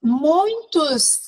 Muitos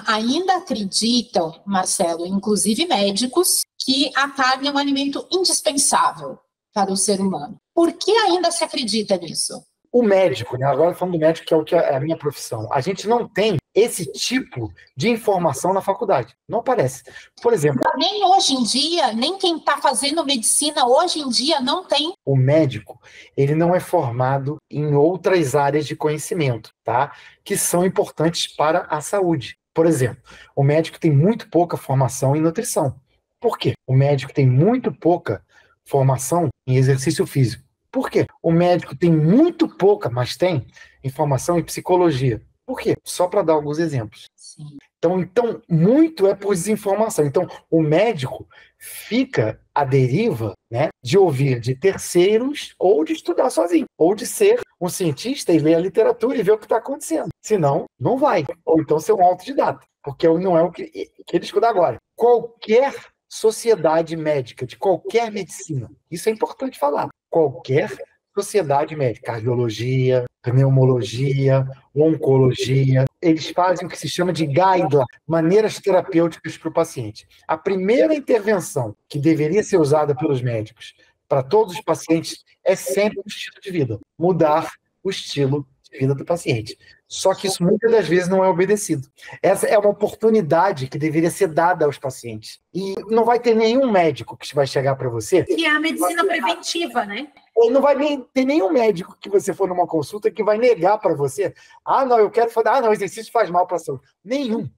ainda acreditam, Marcelo, inclusive médicos, que a carne é um alimento indispensável para o ser humano. Por que ainda se acredita nisso? O médico, né? Agora falando do médico, que é o que é a minha profissão, a gente não tem esse tipo de informação na faculdade. Não aparece. Por exemplo... Nem hoje em dia, nem quem está fazendo medicina hoje em dia não tem. O médico, ele não é formado em outras áreas de conhecimento, tá? Que são importantes para a saúde. Por exemplo, o médico tem muito pouca formação em nutrição. Por quê? O médico tem muito pouca formação em exercício físico. Por quê? O médico tem muito pouca, mas tem informação em psicologia. Por quê? Só para dar alguns exemplos. Sim. Então, muito é por desinformação. Então, o médico fica à deriva, né, de ouvir de terceiros ou de estudar sozinho, ou de ser um cientista e ler a literatura e ver o que está acontecendo. Senão, não vai. Ou então ser um autodidata, porque não é o que ele estuda agora. Qualquer sociedade médica, de qualquer medicina, isso é importante falar, qualquer sociedade médica, cardiologia, pneumologia, oncologia, eles fazem o que se chama de guideline, maneiras terapêuticas para o paciente. A primeira intervenção que deveria ser usada pelos médicos para todos os pacientes é sempre o estilo de vida, mudar o estilo de vida do paciente. Só que isso muitas das vezes não é obedecido. Essa é uma oportunidade que deveria ser dada aos pacientes. E não vai ter nenhum médico que vai chegar para você... Que é a medicina preventiva, né? Não vai ter nenhum médico que você for numa consulta que vai negar para você: não, eu quero fazer, não, o exercício faz mal para a saúde. Nenhum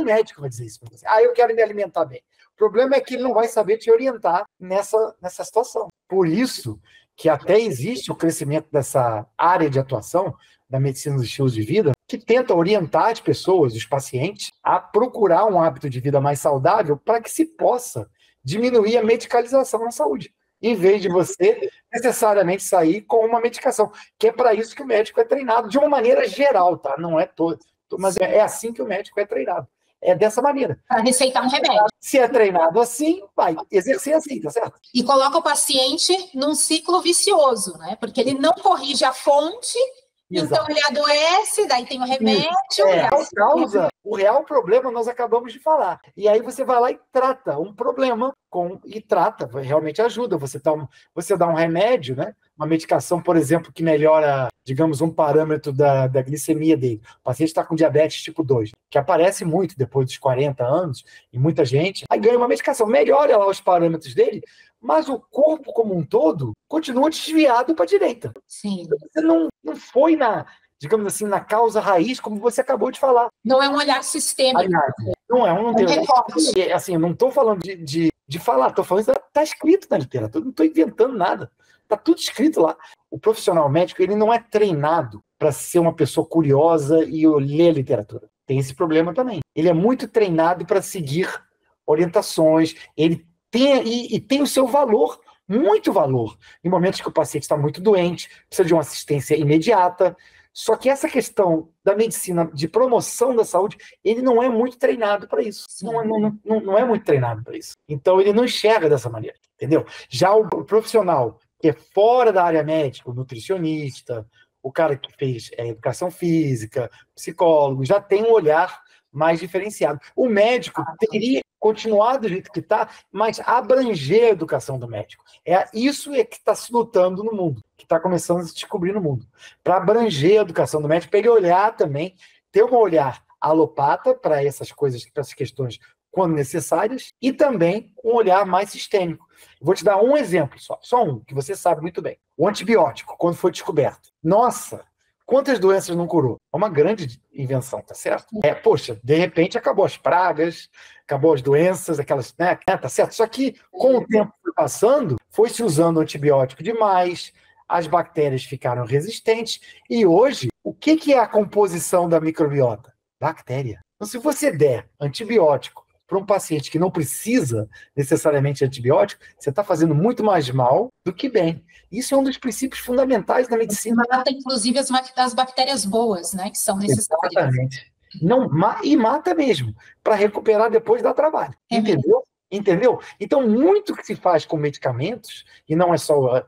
médico vai dizer isso para você. Eu quero me alimentar bem. O problema é que ele não vai saber te orientar nessa situação. Por isso que até existe o crescimento dessa área de atuação da medicina dos estilos de vida, que tenta orientar as pessoas, os pacientes, a procurar um hábito de vida mais saudável para que se possa diminuir a medicalização na saúde, em vez de você necessariamente sair com uma medicação, que é para isso que o médico é treinado, de uma maneira geral, tá? Não é todo, mas é assim que o médico é treinado. É dessa maneira. Para receitar um remédio. Se é treinado assim, vai exercer assim, tá certo? E coloca o paciente num ciclo vicioso, né? Porque ele não corrige a fonte, então ele adoece, daí tem o remédio. O real problema nós acabamos de falar. E aí você vai lá e trata um problema realmente ajuda. Você dá um remédio, né? Uma medicação, por exemplo, que melhora, digamos, um parâmetro da glicemia dele. O paciente está com diabetes tipo 2, que aparece muito depois dos 40 anos, e muita gente, aí ganha uma medicação, melhora lá os parâmetros dele, mas o corpo como um todo continua desviado para a direita. Sim. Você não foi digamos assim, na causa raiz, como você acabou de falar. Não é um olhar sistêmico. Não tem recorte. Assim, eu não estou falando de falar, estou falando que está escrito na literatura, não estou inventando nada. Está tudo escrito lá. O profissional médico, ele não é treinado para ser uma pessoa curiosa e ler literatura. Tem esse problema também. Ele é muito treinado para seguir orientações, ele tem o seu valor, muito valor, em momentos que o paciente está muito doente, precisa de uma assistência imediata. Só que essa questão da medicina de promoção da saúde, ele não é muito treinado para isso. Não é muito treinado para isso. Então, ele não enxerga dessa maneira, entendeu? Já o profissional que é fora da área médica, o nutricionista, o cara que fez educação física, psicólogo, já tem um olhar mais diferenciado. O médico teria continuado do jeito que está, mas abranger a educação do médico. Isso é que está se lutando no mundo, que está começando a se descobrir no mundo. Para abranger a educação do médico, para ele olhar também, ter um olhar alopata para essas coisas, para essas questões quando necessárias, e também um olhar mais sistêmico. Vou te dar um exemplo só um, que você sabe muito bem. O antibiótico, quando foi descoberto. Nossa, quantas doenças não curou? É uma grande invenção, tá certo? Poxa, de repente acabou as pragas, acabou as doenças, aquelas, né, tá certo? Só que com o tempo passando, foi se usando antibiótico demais, as bactérias ficaram resistentes, e hoje, o que é a composição da microbiota? Bactéria. Então, se você der antibiótico para um paciente que não precisa necessariamente de antibiótico, você está fazendo muito mais mal do que bem. Isso é um dos princípios fundamentais da medicina. Mata, inclusive, as bactérias boas, né, que são necessárias. Exatamente. E mata mesmo. Para recuperar depois dá trabalho. Entendeu? Então, muito que se faz com medicamentos, e não é só...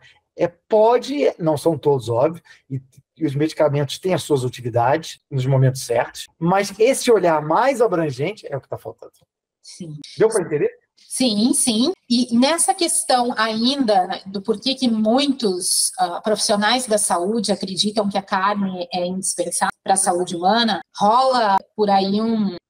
não são todos, óbvio, e e os medicamentos têm as suas utilidades nos momentos certos, mas esse olhar mais abrangente é o que está faltando. Sim. Deu para entender? Sim, sim. E nessa questão ainda, né, do porquê que muitos profissionais da saúde acreditam que a carne é indispensável para a saúde humana, rola por aí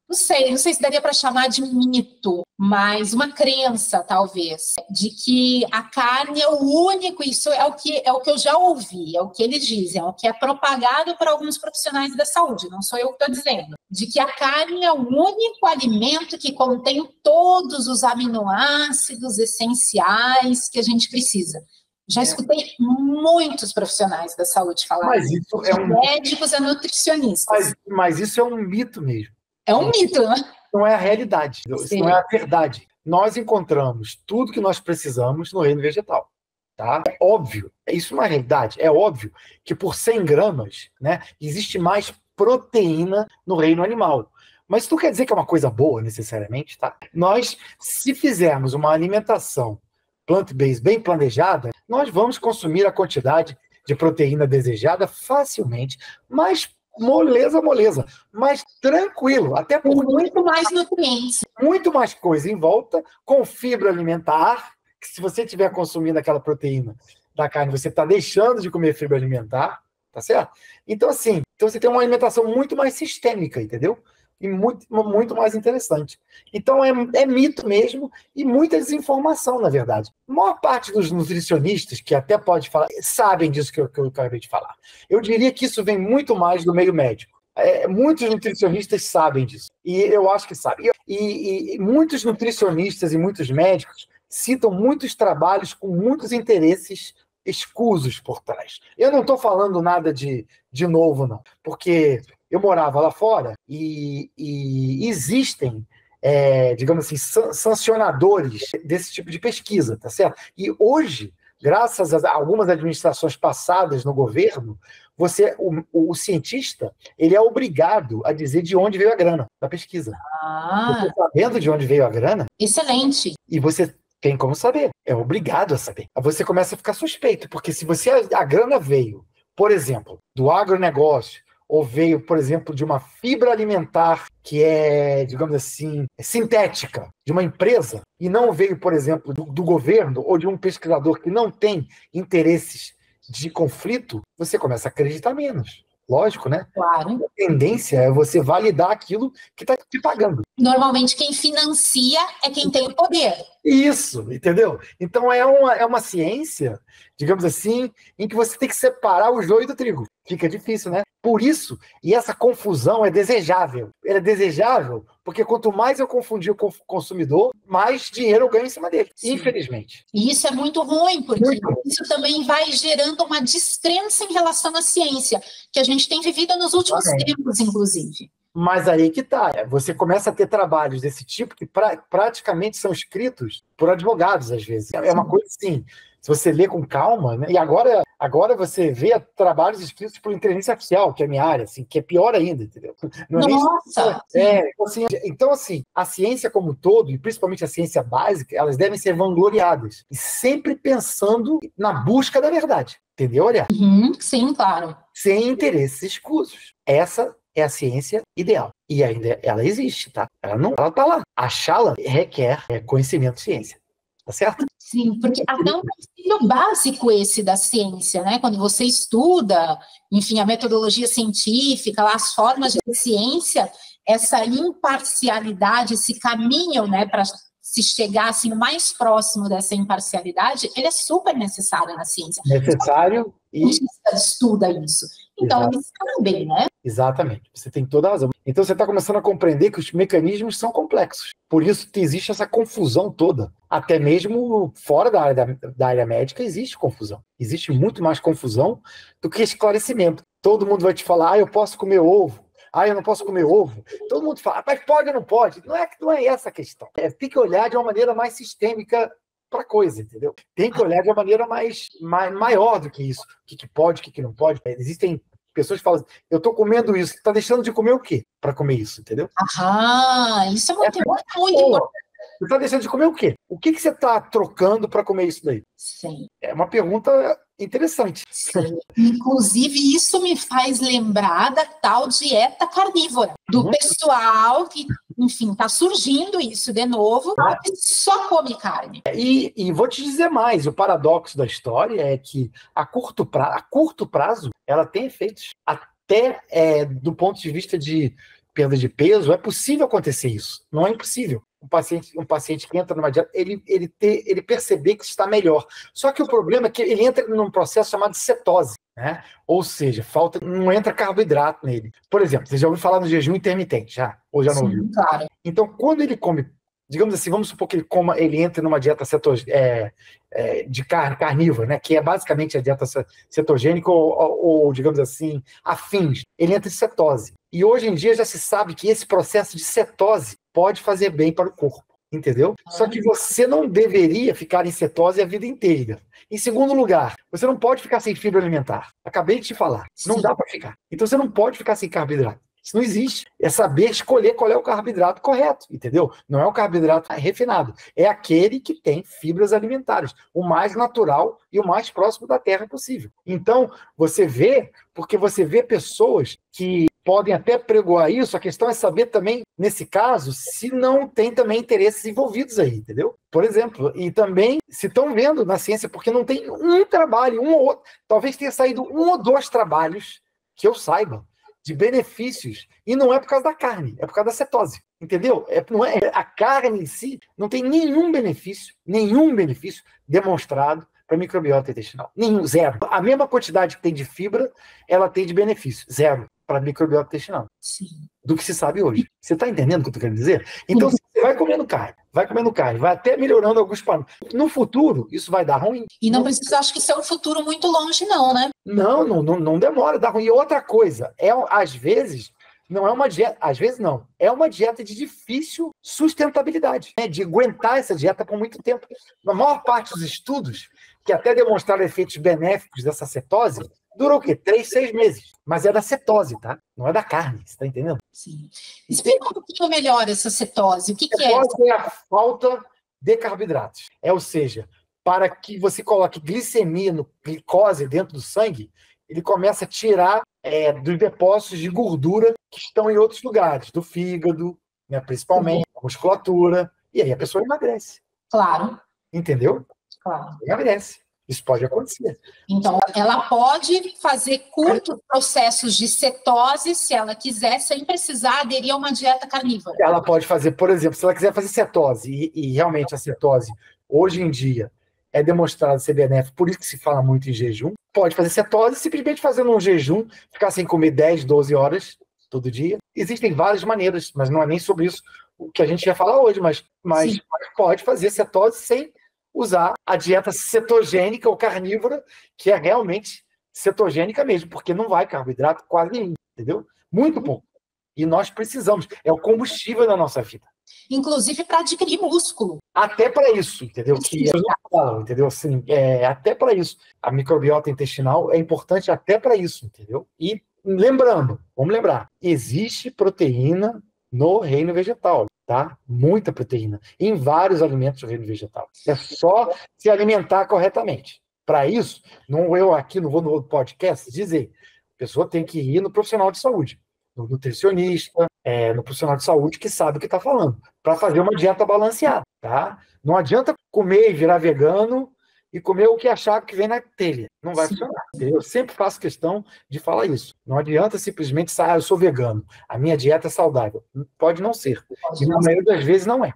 não sei se daria para chamar de mito, mas uma crença, talvez, de que a carne é o único, isso é o que eu já ouvi, é o que eles dizem, é o que é propagado por alguns profissionais da saúde, não sou eu que estou dizendo, de que a carne é o único alimento que contém todos os aminoácidos essenciais que a gente precisa. Já escutei muitos profissionais da saúde falar mas isso, médicos e nutricionistas. Mas isso é um mito mesmo. É um mito, né? Não é a realidade, isso não é a verdade. Nós encontramos tudo que nós precisamos no reino vegetal. Tá? É óbvio, isso é uma realidade. É óbvio que por 100 gramas, né, existe mais proteína no reino animal. Mas isso não quer dizer que é uma coisa boa, necessariamente. Tá? Nós, se fizermos uma alimentação plant-based bem planejada, nós vamos consumir a quantidade de proteína desejada facilmente, mas moleza, mas tranquilo, até porque muito mais nutrientes. Muito mais coisa em volta, com fibra alimentar, que se você estiver consumindo aquela proteína da carne, você está deixando de comer fibra alimentar, tá certo? Então, assim, você tem uma alimentação muito mais sistêmica, entendeu? E muito mais interessante. Então, é mito mesmo e muita desinformação, na verdade. A maior parte dos nutricionistas, que até pode falar, sabem disso que eu acabei de falar. Eu diria que isso vem muito mais do meio médico. Muitos nutricionistas sabem disso. E eu acho que sabem. E muitos nutricionistas e muitos médicos citam muitos trabalhos com muitos interesses escusos por trás. Eu não estou falando nada de novo, não. Porque eu morava lá fora e existem, digamos assim, sancionadores desse tipo de pesquisa, tá certo? E hoje, graças a algumas administrações passadas no governo, o cientista, ele é obrigado a dizer de onde veio a grana da pesquisa. Você sabendo de onde veio a grana... Excelente. E você tem como saber, é obrigado a saber. Aí você começa a ficar suspeito, porque se a grana veio, por exemplo, do agronegócio, ou veio, por exemplo, de uma fibra alimentar que é, digamos assim, sintética, de uma empresa, e não veio, por exemplo, do governo ou de um pesquisador que não tem interesses de conflito, você começa a acreditar menos. Lógico, né? Claro. A tendência é você validar aquilo que está te pagando. Normalmente quem financia é quem tem o poder. Isso, entendeu? Então é uma ciência, digamos assim, em que você tem que separar o joio do trigo. Fica difícil, né? Por isso, e essa confusão é desejável. Ela é desejável porque quanto mais eu confundir o consumidor, mais dinheiro eu ganho em cima dele. Sim. Infelizmente. E isso é muito ruim, porque isso também vai gerando uma descrença em relação à ciência, que a gente tem vivido nos últimos tempos, inclusive. Mas aí que tá. Você começa a ter trabalhos desse tipo que praticamente são escritos por advogados, às vezes. É uma coisa assim, se você lê com calma, né? E agora você vê trabalhos escritos por inteligência artificial, que é a minha área, assim, que é pior ainda, entendeu? Não é Nossa! Então, assim, a ciência como um todo, e principalmente a ciência básica, elas devem ser vangloriadas. E sempre pensando na busca da verdade. Entendeu, Olha? Sim, claro. Sem interesses escusos. Essa é a ciência ideal. E ainda ela existe, tá? Ela tá lá. Achá-la requer conhecimento de ciência. Tá certo? Sim, porque até um princípio básico esse da ciência, né? Quando você estuda, enfim, a metodologia científica, as formas de ciência, essa imparcialidade, esse caminho, né, para se chegar assim, o mais próximo dessa imparcialidade, ele é super necessário na ciência. Necessário e... A gente estuda isso. Então, eles sabem, né? Exatamente, você tem toda a razão. Então você está começando a compreender que os mecanismos são complexos. Por isso que existe essa confusão toda. Até mesmo fora da área médica existe confusão. Existe muito mais confusão do que esclarecimento. Todo mundo vai te falar, eu posso comer ovo. Eu não posso comer ovo. Todo mundo fala, mas pode ou não pode? Não é essa a questão. Tem que olhar de uma maneira mais sistêmica para a coisa, entendeu? Tem que olhar de uma maneira maior do que isso. O que pode, o que não pode. Existem pessoas que falam assim, eu estou comendo isso, você está deixando de comer o quê para comer isso, entendeu? Isso é muito importante. Você está deixando de comer o quê? O que você está trocando para comer isso daí? Sim. É uma pergunta interessante. Sim. Inclusive, isso me faz lembrar da tal dieta carnívora, do pessoal que, enfim, está surgindo isso de novo, que só come carne. E vou te dizer mais, o paradoxo da história é que a curto prazo ela tem efeitos. Até do ponto de vista de perda de peso, é possível acontecer isso. Não é impossível. Um paciente que entra numa dieta, ele perceber que está melhor. Só que o problema é que ele entra num processo chamado cetose, né? Ou seja, não entra carboidrato nele. Por exemplo, você já ouviu falar no jejum intermitente, ou já não ouviu? Sim, claro. Então, quando ele come, digamos assim, vamos supor que ele entre numa dieta de carnívora, né? Que é basicamente a dieta cetogênica ou, digamos assim, afins. Ele entra em cetose. E hoje em dia já se sabe que esse processo de cetose pode fazer bem para o corpo, entendeu? Só que você não deveria ficar em cetose a vida inteira. Em segundo lugar, você não pode ficar sem fibra alimentar. Acabei de te falar. Não dá para ficar. Então você não pode ficar sem carboidrato. Isso não existe. É saber escolher qual é o carboidrato correto, entendeu? Não é o carboidrato refinado. É aquele que tem fibras alimentares, o mais natural e o mais próximo da terra possível. Então, você vê pessoas que podem até pregoar isso, a questão é saber também, nesse caso, se não tem também interesses envolvidos aí, entendeu? Por exemplo, e também se estão vendo na ciência, porque não tem um trabalho, um ou outro, talvez tenha saído 1 ou 2 trabalhos que eu saiba, de benefícios, e não é por causa da carne, é por causa da cetose, entendeu? A carne em si não tem nenhum benefício demonstrado para a microbiota intestinal. Nenhum, zero. A mesma quantidade que tem de fibra, ela tem de benefício, zero para a microbiota intestinal. Sim. Do que se sabe hoje. Você está entendendo o que eu estou querendo dizer? Então, você vai comendo carne, vai até melhorando alguns parâmetros. No futuro, isso vai dar ruim. E não precisa, acho que isso é um futuro muito longe, não, né? Não demora, dá ruim. E outra coisa, às vezes, não é uma dieta, às vezes não, é uma dieta de difícil sustentabilidade, né? De aguentar essa dieta por muito tempo. Na maior parte dos estudos, que até demonstraram efeitos benéficos dessa cetose, durou o quê? 3, 6 meses. Mas é da cetose, tá? Não é da carne, você tá entendendo? Sim. Explica um pouquinho melhor essa cetose. O que é? Cetose é a falta de carboidratos. Ou seja, para que você coloque glicose dentro do sangue, ele começa a tirar dos depósitos de gordura que estão em outros lugares, do fígado, né, principalmente, da musculatura, e aí a pessoa emagrece. Claro. Entendeu? Claro. Emagrece. Isso pode acontecer. Então, ela pode fazer curtos processos de cetose, se ela quiser, sem precisar aderir a uma dieta carnívora. Ela pode fazer, por exemplo, se ela quiser fazer cetose, e realmente a cetose, hoje em dia, é demonstrada ser benéfica, por isso que se fala muito em jejum, pode fazer cetose simplesmente fazendo um jejum, ficar sem comer 10, 12 horas todo dia. Existem várias maneiras, mas não é nem sobre isso o que a gente ia falar hoje, mas pode fazer cetose sem usar a dieta cetogênica ou carnívora, que é realmente cetogênica mesmo, porque não vai carboidrato quase nenhum, entendeu? Muito pouco. E nós precisamos, é o combustível da nossa vida. Inclusive para adquirir músculo. Até para isso, entendeu? Que eles não falam, entendeu? Assim, até para isso. A microbiota intestinal é importante até para isso, entendeu? E vamos lembrar, existe proteína no reino vegetal, tá? Muita proteína em vários alimentos do reino vegetal. É só se alimentar corretamente. Para isso, não vou no podcast dizer, a pessoa tem que ir no profissional de saúde, no nutricionista, no profissional de saúde que sabe o que está falando, para fazer uma dieta balanceada, tá? Não adianta comer e virar vegano e comer o que achar que vem na telha. Não vai funcionar. Eu sempre faço questão de falar isso. Não adianta simplesmente eu sou vegano, a minha dieta é saudável. Pode não ser. E na maioria das vezes não é.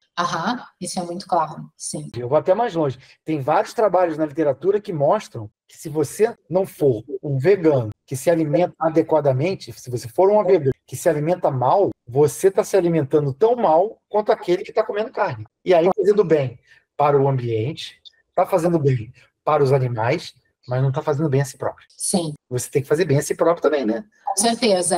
Isso é muito claro. Sim. Eu vou até mais longe. Tem vários trabalhos na literatura que mostram que se você não for um vegano que se alimenta adequadamente, se você for um vegano que se alimenta mal, você está se alimentando tão mal quanto aquele que está comendo carne. E aí fazendo bem para o ambiente, está fazendo bem para os animais, mas não está fazendo bem a si próprio. Sim. Você tem que fazer bem a si próprio também, né? Com certeza.